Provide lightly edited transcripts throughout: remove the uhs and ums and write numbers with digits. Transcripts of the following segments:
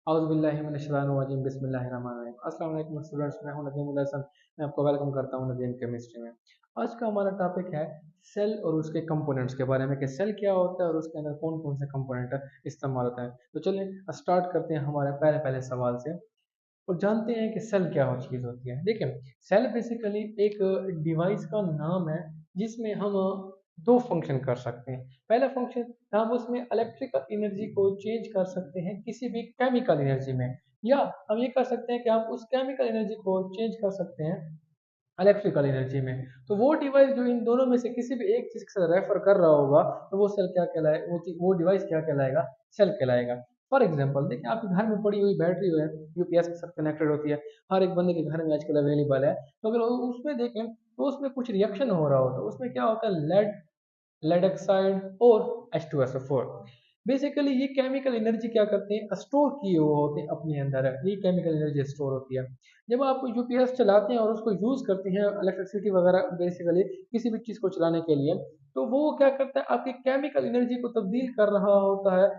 औज़ुबिल्लाहि बिस्मिल्लाहिर्रहमानिर्रहीम। अस्सलाम वालेकुम स्टूडेंट्स, मैं हूं नदीम उल हसन। मैं आपको वेलकम करता हूं नदीम केमिस्ट्री में। आज का हमारा टॉपिक है सेल और उसके कंपोनेंट्स के बारे में कि सेल क्या होता है और उसके अंदर कौन कौन से कंपोनेंट इस्तेमाल होता है। तो चलिए स्टार्ट करते हैं हमारे पहले पहले सवाल से और जानते हैं कि सेल क्या हो चीज़ होती है। देखिए, सेल बेसिकली एक डिवाइस का नाम है जिसमें हम दो फंक्शन कर सकते हैं। पहला फंक्शन, हम उसमें इलेक्ट्रिकल एनर्जी को चेंज कर सकते हैं किसी भी केमिकल एनर्जी में, या हम ये कर सकते हैं कि हम उस केमिकल एनर्जी को चेंज कर सकते हैं इलेक्ट्रिकल एनर्जी में। तो वो डिवाइस जो इन दोनों में से किसी भी एक चीज से रेफर कर रहा होगा तो वो सेल क्या कहलाए, वो डिवाइस क्या कहलाएगा, सेल कहलाएगा। फॉर एग्जांपल देखिए, आपके घर में पड़ी हुई बैटरी है, यूपीएस के साथ कनेक्टेड होती है, हर एक बंदे के घर में आजकल अवेलेबल है। तो अगर उसमें देखें तो उसमें कुछ रिएक्शन हो रहा होता है, उसमें क्या होता है, लेड ऑक्साइड और H2SO4। बेसिकली ये केमिकल एनर्जी क्या करते हैं, स्टोर किए हुए होते हैं अपने अंदर, ये केमिकल एनर्जी स्टोर होती है। जब आप यूपीएस चलाते हैं और उसको यूज करते हैं इलेक्ट्रिसिटी वगैरह बेसिकली किसी भी चीज को चलाने के लिए, तो वो क्या करता है, आपकी केमिकल एनर्जी को तब्दील कर रहा होता है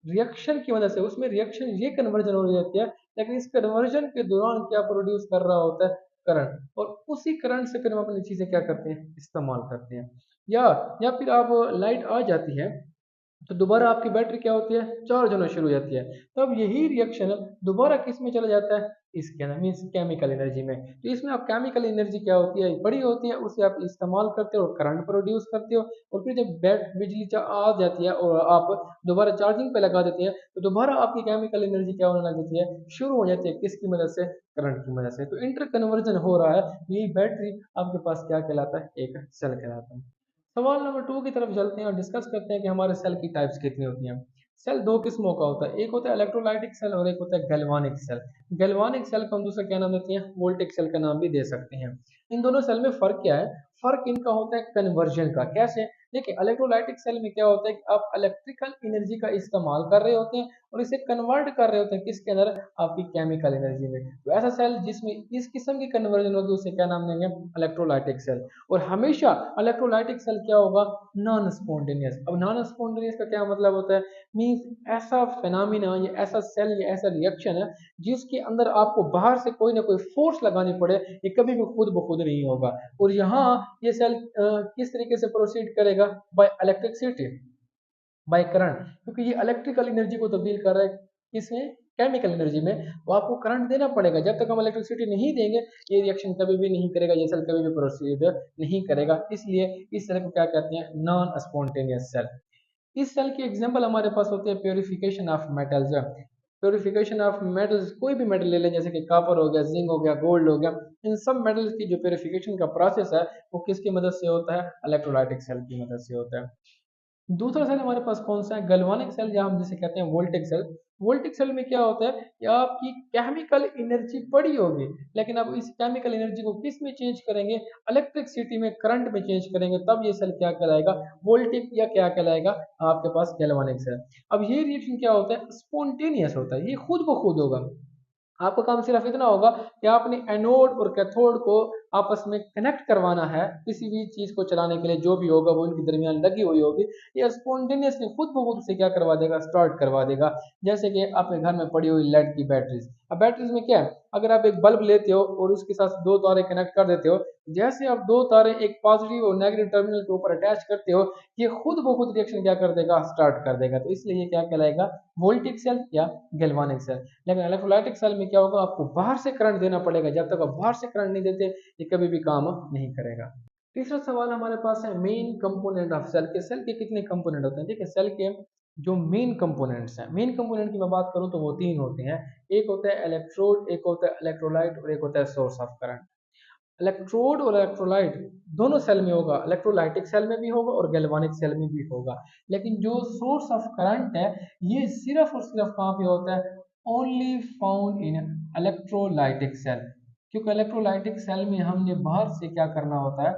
रिएक्शन की वजह से। उसमें रिएक्शन ये कन्वर्जन हो जाती है, लेकिन इस कन्वर्जन के दौरान क्या प्रोड्यूस कर रहा होता है, करंट। और उसी करंट से फिर हम अपनी चीजें क्या करते हैं, इस्तेमाल करते हैं। या या फिर आप लाइट आ जाती है तो दोबारा आपकी बैटरी क्या होती है, चार्ज होना शुरू हो जाती है। तब यही रिएक्शन दोबारा किस में चला जाता है, इसके अंदर मीन्स केमिकल एनर्जी में। तो इसमें आप केमिकल एनर्जी क्या होती है, बड़ी होती है, उसे आप इस्तेमाल करते हो और करंट प्रोड्यूस करते हो। और फिर जब बिजली आ जाती है और आप दोबारा चार्जिंग पे लगा देते हैं तो दोबारा आपकी केमिकल एनर्जी क्या होने लग जाती है, शुरू हो जाती है, किसकी मदद से, करंट की मदद से। तो इंटर कन्वर्जन हो रहा है, यही बैटरी आपके पास क्या कहलाता है, एक सेल कहलाता है। सवाल नंबर टू की तरफ चलते हैं और डिस्कस करते हैं कि हमारे सेल की टाइप्स कितनी होती हैं। सेल दो किस्मों का होता है, एक होता है इलेक्ट्रोलाइटिक सेल और एक होता है गैल्वानिक सेल। गैल्वानिक सेल को हम दूसरा क्या नाम देते हैं, वोल्टिक सेल का नाम भी दे सकते हैं। इन दोनों सेल में फर्क क्या है, फर्क इनका होता है कन्वर्जन का। कैसे, देखिए इलेक्ट्रोलाइटिक सेल में क्या होता है कि आप इलेक्ट्रिकल एनर्जी का इस्तेमाल कर रहे होते हैं और इसे कन्वर्ट कर रहे होते हैं किसके अंदर, आपकी केमिकल एनर्जी में। तो ऐसा सेल जिसमें इस किस्म की कन्वर्जन होगी उसे क्या नाम देंगे, इलेक्ट्रोलाइटिक सेल। और हमेशा इलेक्ट्रोलाइटिक सेल क्या होगा, नॉन स्पॉन्टेनियस। अब नॉन स्पॉन्टेनियस का क्या मतलब होता है, मीन्स ऐसा फिनोमिना या ऐसा सेल या ऐसा रिएक्शन है जिसके अंदर आपको बाहर से कोई ना कोई फोर्स लगानी पड़े, ये कभी भी खुद ब खुद नहीं होगा। और यहाँ ये सेल किस तरीके से प्रोसीड करेगा, बाय इलेक्ट्रिसिटी, बाय करंट। क्योंकि ये इलेक्ट्रिकल एनर्जी को तब्दील कर रहा है किसमें, केमिकल एनर्जी में। तो आपको करंट देना पड़ेगा, जब तक हम इलेक्ट्रिसिटी नहीं देंगे ये रिएक्शन कभी भी नहीं करेगा, ये सेल कभी भी प्रोसीड नहीं करेगा। इसलिए इस सेल को क्या कहते हैं, नॉन स्पॉन्टेनियस सेल। इस सेल की एग्जांपल हमारे पास होते हैं purification of metals. Purification of metals, कोई भी मेटल ले लें, जैसे कि कॉपर हो गया, जिंक हो गया, गोल्ड हो गया, इन सब मेटल्स की जो प्योरिफिकेशन का प्रोसेस है वो किसकी मदद से होता है, इलेक्ट्रोलाइटिक सेल की मदद से होता है। दूसरा सेल हमारे पास कौन सा है, गैल्वानिक सेल, या हम जिसे कहते हैं वोल्टिक सेल। वोल्टिक सेल में क्या होता है कि आपकी केमिकल एनर्जी पड़ी होगी, लेकिन अब इस केमिकल एनर्जी को किस में चेंज करेंगे, इलेक्ट्रिसिटी में, करंट में चेंज करेंगे, तब ये सेल क्या कहलाएगा, वोल्टिक, या क्या कहलाएगा आपके पास गैल्वानिक सेल। अब ये रिएक्शन क्या होता है, स्पॉन्टेनियस होता है, ये खुद ब खुद होगा। आपका काम सिर्फ इतना होगा कि आपने एनोड और कैथोड को आपस में कनेक्ट करवाना है, किसी भी चीज को चलाने के लिए जो भी होगा वो इनके दरमियान लगी हुई होगी, ये स्पॉन्टेनियसली खुद ब खुद से क्या करवा देगा, स्टार्ट करवा देगा। जैसे कि आपके घर में पड़ी हुई लेड की बैटरीज, अब बैटरीज में क्या है, अगर आप एक बल्ब लेते हो और उसके साथ दो तारे कनेक्ट कर देते हो, जैसे आप दो तारे एक पॉजिटिव और नेगेटिव टर्मिनल के ऊपर अटैच करते हो, ये खुद ब खुद रिएक्शन क्या कर देगा, स्टार्ट कर देगा। तो इसलिए ये क्या कहलाएगा, वोल्टिक सेल या गैल्वानिक सेल। लेकिन इलेक्ट्रोलाइटिक सेल में क्या होगा, आपको बाहर से करंट देना पड़ेगा, जब तक आप बाहर से करंट नहीं देते ये कभी भी काम नहीं करेगा। तीसरा सवाल हमारे पास है मेन कंपोनेंट ऑफ सेल के। सेल के कितने कंपोनेंट होते हैं, देखिए सेल के जो मेन कंपोनेंट्स हैं, मेन कंपोनेंट की मैं बात करूं तो वो तीन होते हैं। एक होता है इलेक्ट्रोड, एक होता है इलेक्ट्रोलाइट और एक होता है सोर्स ऑफ करंट। इलेक्ट्रोड और इलेक्ट्रोलाइट दोनों सेल में होगा, इलेक्ट्रोलाइटिक सेल में भी होगा और गैल्वानिक सेल में भी होगा। लेकिन जो सोर्स ऑफ करंट है ये सिर्फ और सिर्फ कहाँ पे होता है, only found in electrolytic cell. क्योंकि इलेक्ट्रोलाइटिक सेल में हमने बाहर से क्या करना होता है,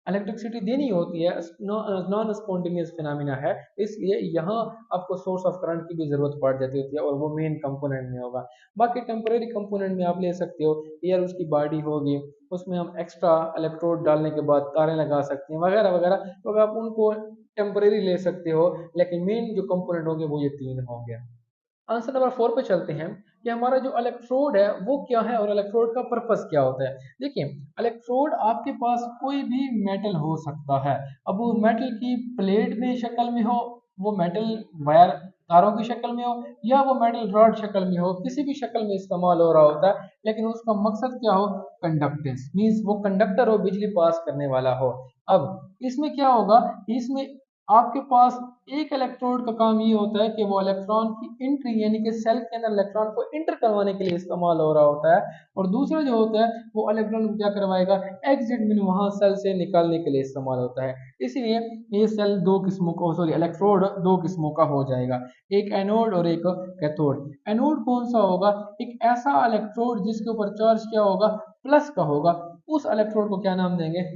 इलेक्ट्रिसिटी देनी होती है, नॉन स्पॉन्टेनियस फिनोमिना है, इसलिए यहाँ आपको सोर्स ऑफ करंट की भी जरूरत पड़ जाती होती है और वो मेन कंपोनेंट में होगा। बाकी टेम्परेरी कंपोनेंट में आप ले सकते हो, एयर उसकी बॉडी होगी, उसमें हम एक्स्ट्रा इलेक्ट्रोड डालने के बाद तारें लगा सकते हैं वगैरह वगैरह, तो आप उनको टेम्परेरी ले सकते हो। लेकिन मेन जो कंपोनेंट होंगे वो ये तीन होंगे। आंसर नंबर 4 पे चलते हैं कि हमारा जो इलेक्ट्रोड है वो क्या है और इलेक्ट्रोड का पर्पस क्या होता है। देखिए, इलेक्ट्रोड आपके पास कोई भी मेटल हो सकता है। अब वो मेटल की प्लेट में शक्ल में हो, वो मेटल वायर तारों की शक्ल में हो, या वो मेटल रॉड शक्ल में हो, किसी भी शक्ल में इस्तेमाल हो रहा होता है, लेकिन उसका मकसद क्या हो, कंडक्टेंस, मीन्स वो कंडक्टर हो, बिजली पास करने वाला हो। अब इसमें क्या होगा, इसमें आपके पास एक इलेक्ट्रोड का काम ये होता है कि वो इलेक्ट्रॉन की एंट्री यानी कि सेल के अंदर इलेक्ट्रॉन को इंटर करवाने के लिए इस्तेमाल हो रहा होता है, और दूसरा जो होता है वो इलेक्ट्रॉन को क्या करवाएगा, एग्जिट मीन वहां सेल से निकालने के लिए इस्तेमाल होता है। इसलिए ये सेल दो किस्मों का, सॉरी इलेक्ट्रोड दो किस्मों का हो जाएगा, एक एनोड और एक कैथोड। एनोड कौन सा होगा, एक ऐसा इलेक्ट्रोड जिसके ऊपर चार्ज क्या होगा, प्लस का होगा, उस इलेक्ट्रोड को क्या नाम देंगे,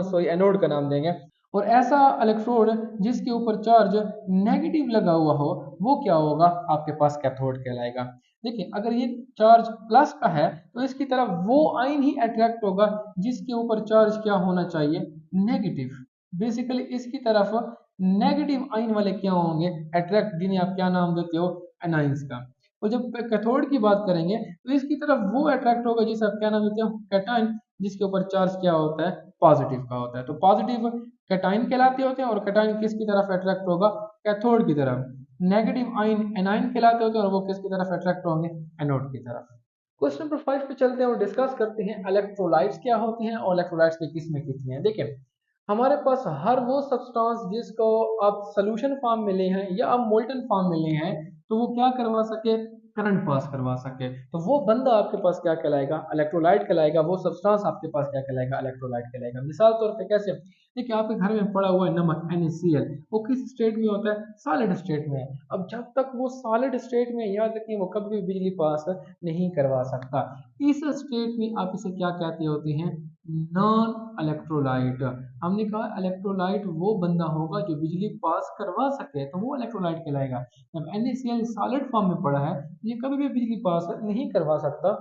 सॉरी एनोड का नाम देंगे। और ऐसा इलेक्ट्रोड जिसके ऊपर चार्ज नेगेटिव लगा हुआ हो, वो क्या होगा, आपके पास कैथोड कहलाएगा। देखिए, अगर ये चार्ज प्लस का है तो इसकी तरफ वो आयन ही अट्रैक्ट होगा जिसके ऊपर चार्ज क्या होना चाहिए, नेगेटिव। बेसिकली इसकी तरफ नेगेटिव आयन वाले क्या होंगे, अट्रैक्ट, जिन्हें आप क्या नाम देते हो, एनाइंस का। और जब कैथोड की बात करेंगे तो इसकी तरफ वो अट्रैक्ट होगा जिसे आप क्या नाम देते हो, कैटायन, जिसके ऊपर चार्ज क्या होता है, पॉजिटिव का होता है। तो पॉजिटिव कैटायन कहलाते होते हैं, और कैटायन किसकी तरफ अट्रैक्ट होगा, कैथोड की तरफ। नेगेटिव आयन एनायन कहलाते होते हैं, और वो किसकी तरफ अट्रैक्ट होंगे, एनोड की तरफ। क्वेश्चन नंबर 5 पे चलते हैं और डिस्कस करते हैं इलेक्ट्रोलाइट्स क्या होते हैं और इलेक्ट्रोलाइट्स की किस्में कितनी हैं। देखिए, हमारे पास हर वो सब्सटेंस जिसको आप सोल्यूशन फॉर्म में ले हैं या आप मोल्टन फॉर्म में ले हैं, तो वो क्या करवा सके, करंट पास करवा सके, तो वो बंदा आपके पास क्या कहलाएगा, इलेक्ट्रोलाइट कहलाएगा। वो सब्सटेंस आपके पास क्या कहलाएगा, इलेक्ट्रोलाइट कहलाएगा। मिसाल तौर पे कैसे, देखिए आपके घर में पड़ा हुआ है नमक NaCl, वो किस स्टेट में होता है, सॉलिड स्टेट में है। अब जब तक वो सॉलिड स्टेट में, याद रखिए, वो कभी भी बिजली पास नहीं करवा सकता। इस स्टेट में आप इसे क्या कहते होते हैं, नॉन इलेक्ट्रोलाइट। हमने कहा इलेक्ट्रोलाइट वो बंदा होगा जो बिजली पास करवा सके, तो वो इलेक्ट्रोलाइट कहलाएगा। जब NaCl सॉलिड फॉर्म में पड़ा है, ये कभी भी बिजली पास नहीं करवा सकता,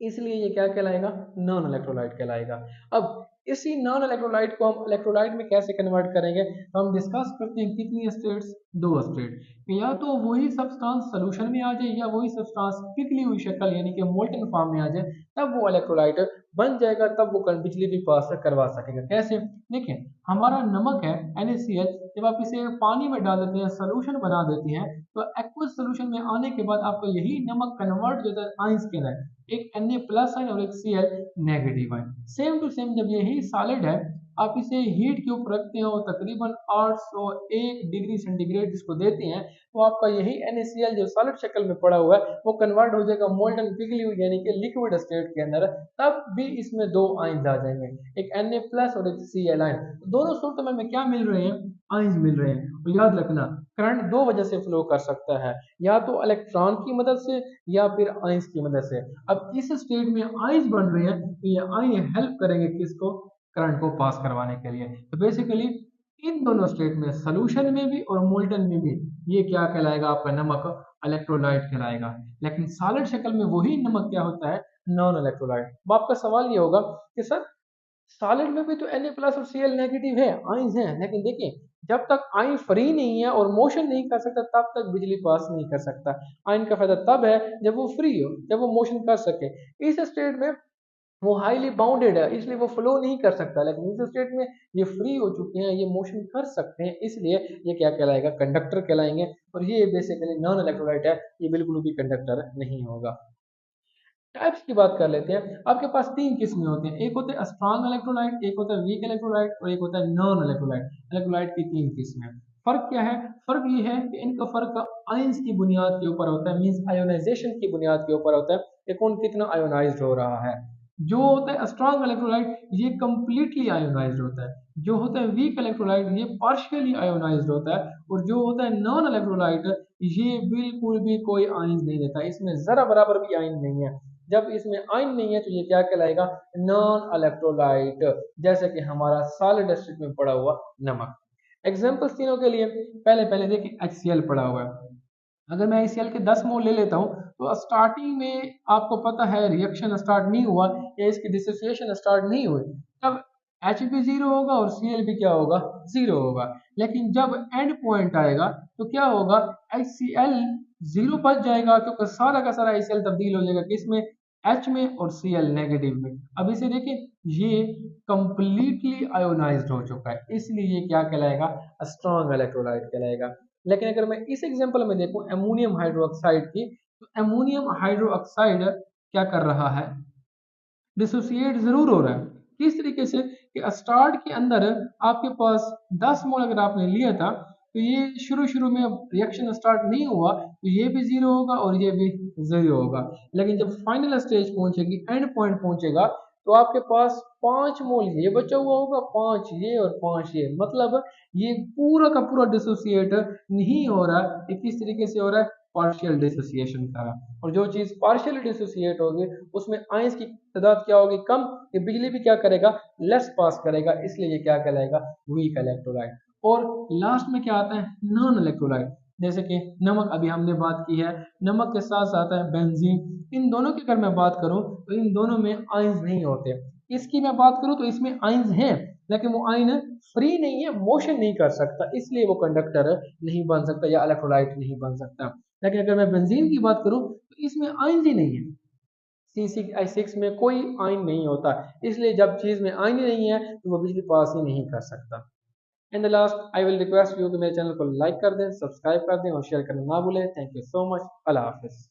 इसलिए ये क्या कहलाएगा, नॉन इलेक्ट्रोलाइट कहलाएगा। अब इसी नॉन इलेक्ट्रोलाइट को हम इलेक्ट्रोलाइट में कैसे कन्वर्ट करेंगे, तो हम डिस्कस करते हैं कितनी स्टेट्स, दो स्टेट। या तो वही सब्सटेंस सोल्यूशन में आ जाए, या वही सब्सटेंस पिघली हुई शक्ल यानी कि मोल्टन फॉर्म में आ जाए, तब वो इलेक्ट्रोलाइट बन जाएगा, तब वो बिजली भी पास करवा सकेगा। कैसे, देखिए हमारा नमक है NaCl, जब आप इसे पानी में डाल देते हैं, सोल्यूशन बना देते हैं, तो एक्वस सोल्यूशन में आने के बाद आपका यही नमक कन्वर्ट हो जाता है आयंस के अंदर, एक Na प्लस आयन और एक Cl negative ion. Same to same जब यही सॉलिड है, आप इसे हीट के ऊपर रखते हो, तकरीबन 801 डिग्री सेंटीग्रेड जिसको देते हैं, तो आपका यही NaCl जो सॉलिड शक्ल में पड़ा हुआ है, वो कन्वर्ट हो जाएगा मोल्टन पिघली हुई यानी कि लिक्विड स्टेट के अंदर। तब भी इसमें दो आयन आ जाएंगे, एक Na प्लस और एक Cl आयन। दोनों सूरत में हमें क्या मिल रहे हैं, आयन मिल रहे हैं। और याद रखना, करंट दो वजह से फ्लो कर सकता है, या तो इलेक्ट्रॉन की मदद से या फिर आयंस की मदद से। अब इस स्टेट में आयंस बन रहे हैं, तो ये आयन हेल्प करेंगे किसको, करंट को पास करवाने के लिए। तो बेसिकली इन दोनों स्टेट में, सोल्यूशन में भी और मोल्टन में भी, ये क्या कहलाएगा, आपका नमक इलेक्ट्रोलाइट कहलाएगा। लेकिन सॉलिड शक्ल में वही नमक क्या होता है, नॉन इलेक्ट्रोलाइट। अब आपका सवाल ये होगा कि सर सॉलिड में भी तो Na प्लस और Cl नेगेटिव है, आयंस हैं, लेकिन देखिए जब तक आयन फ्री नहीं है और मोशन नहीं कर सकता, तब तक बिजली पास नहीं कर सकता। आयन का फायदा तब है जब वो फ्री हो, जब वो मोशन कर सके। इस स्टेट में वो हाईली बाउंडेड है, इसलिए वो फ्लो नहीं कर सकता, लेकिन इस स्टेट में ये फ्री हो चुके हैं, ये मोशन कर सकते हैं, इसलिए ये क्या कहलाएगा, कंडक्टर कहलाएंगे। और ये बेसिकली नॉन इलेक्ट्रोलाइट है, ये बिल्कुल भी कंडक्टर नहीं होगा। टाइप्स की बात कर लेते हैं। आपके पास तीन किस्में होते हैं, एक होते हैं स्ट्रॉन्ग इलेक्ट्रोलाइट, एक होता है वीक इलेक्ट्रोलाइट, और एक होता है नॉन इलेक्ट्रोलाइट। इलेक्ट्रोलाइट की तीन किस्में। फर्क क्या है, फर्क ये है कि इनका फर्क आयंस की बुनियाद के ऊपर होता है, मींस आयोनाइजेशन की बुनियाद के ऊपर होता है कि कौन कितना आयोनाइज्ड हो रहा है। जो होता है स्ट्रॉन्ग इलेक्ट्रोलाइट, ये कंप्लीटली आयोनाइज्ड होता है। जो होता है वीक इलेक्ट्रोलाइट, ये पार्शियली आयोनाइज्ड होता है। और जो होता है नॉन इलेक्ट्रोलाइट, ये बिल्कुल भी कोई आयन नहीं देता, इसमें जरा बराबर भी आयन नहीं है। जब इसमें आयन नहीं है तो ये क्या कहलाएगा, नॉन इलेक्ट्रोलाइट, जैसे कि हमारा सॉलिड स्टेट में पड़ा हुआ नमक। एग्जांपल्स तीनों के लिए, पहले पहले देखिए HCl पड़ा हुआ है। अगर मैं HCl के 10 मोल ले लेता हूँ, तो स्टार्टिंग में आपको पता है रिएक्शन स्टार्ट नहीं हुआ या इसकी डिसोसिएशन स्टार्ट नहीं हुई, तब H भी जीरो होगा और Cl भी क्या होगा, जीरो होगा। लेकिन जब एंड पॉइंट आएगा तो क्या होगा, HCl जीरो बच जाएगा क्योंकि सारा का सारा ACl तब्दील हो जाएगा किसमें, H में और Cl नेगेटिव में। अब इसे देखिए ये कंप्लीटली आयोनाइज्ड हो चुका है, इसलिए ये क्या कहलाएगा, स्ट्रॉन्ग इलेक्ट्रोलाइट कहलाएगा। लेकिन अगर मैं इस एग्जांपल में देखूं अमोनियम हाइड्रोक्साइड की, तो अमोनियम हाइड्रोक्साइड क्या कर रहा है, डिसोसिएट जरूर हो रहा है। किस तरीके से कि स्टार्ट के अंदर आपके पास 10 मोल अगर आपने लिया था, तो ये शुरू शुरू में रिएक्शन स्टार्ट नहीं हुआ तो ये भी जीरो होगा और ये भी जीरो होगा। लेकिन जब फाइनल स्टेज पहुंचेगी, एंड पॉइंट पहुंचेगा, तो आपके पास 5 मोल ये बचा हुआ होगा, 5 ये और 5 ये, मतलब ये पूरा का पूरा डिसोसिएट नहीं हो रहा। ये किस तरीके से हो रहा है, पार्शियल डिसोसिएशन का। और जो चीज पार्शियल डिसोसिएट होगी उसमें आयंस की तादाद क्या होगी, कम, ये बिजली भी क्या करेगा, लेस पास करेगा, इसलिए ये क्या कहलाएगा, वीक इलेक्ट्रोलाइट। और लास्ट में क्या आता है, नॉन इलेक्ट्रोलाइट। जैसे कि नमक अभी हमने बात की है, नमक के साथ साथ आता है बेंजीन। इन दोनों की अगर मैं बात करूं तो इन दोनों में आयंस नहीं होते। इसकी मैं बात करूं तो इसमें आयंस हैं, लेकिन वो आयन फ्री नहीं है, मोशन नहीं कर सकता, इसलिए वो कंडक्टर नहीं बन सकता या इलेक्ट्रोलाइट नहीं बन सकता। लेकिन अगर मैं बेंजीन की बात करूं तो इसमें आयन ही नहीं है, C6H6 में कोई आयन नहीं होता, इसलिए जब चीज में आयन ही नहीं है तो वो बिजली पास ही नहीं कर सकता। In the last I will request you कि मेरे चैनल को लाइक कर दें, सब्सक्राइब कर दें और शेयर करना ना भूलें। Thank you so much. Allah Hafiz.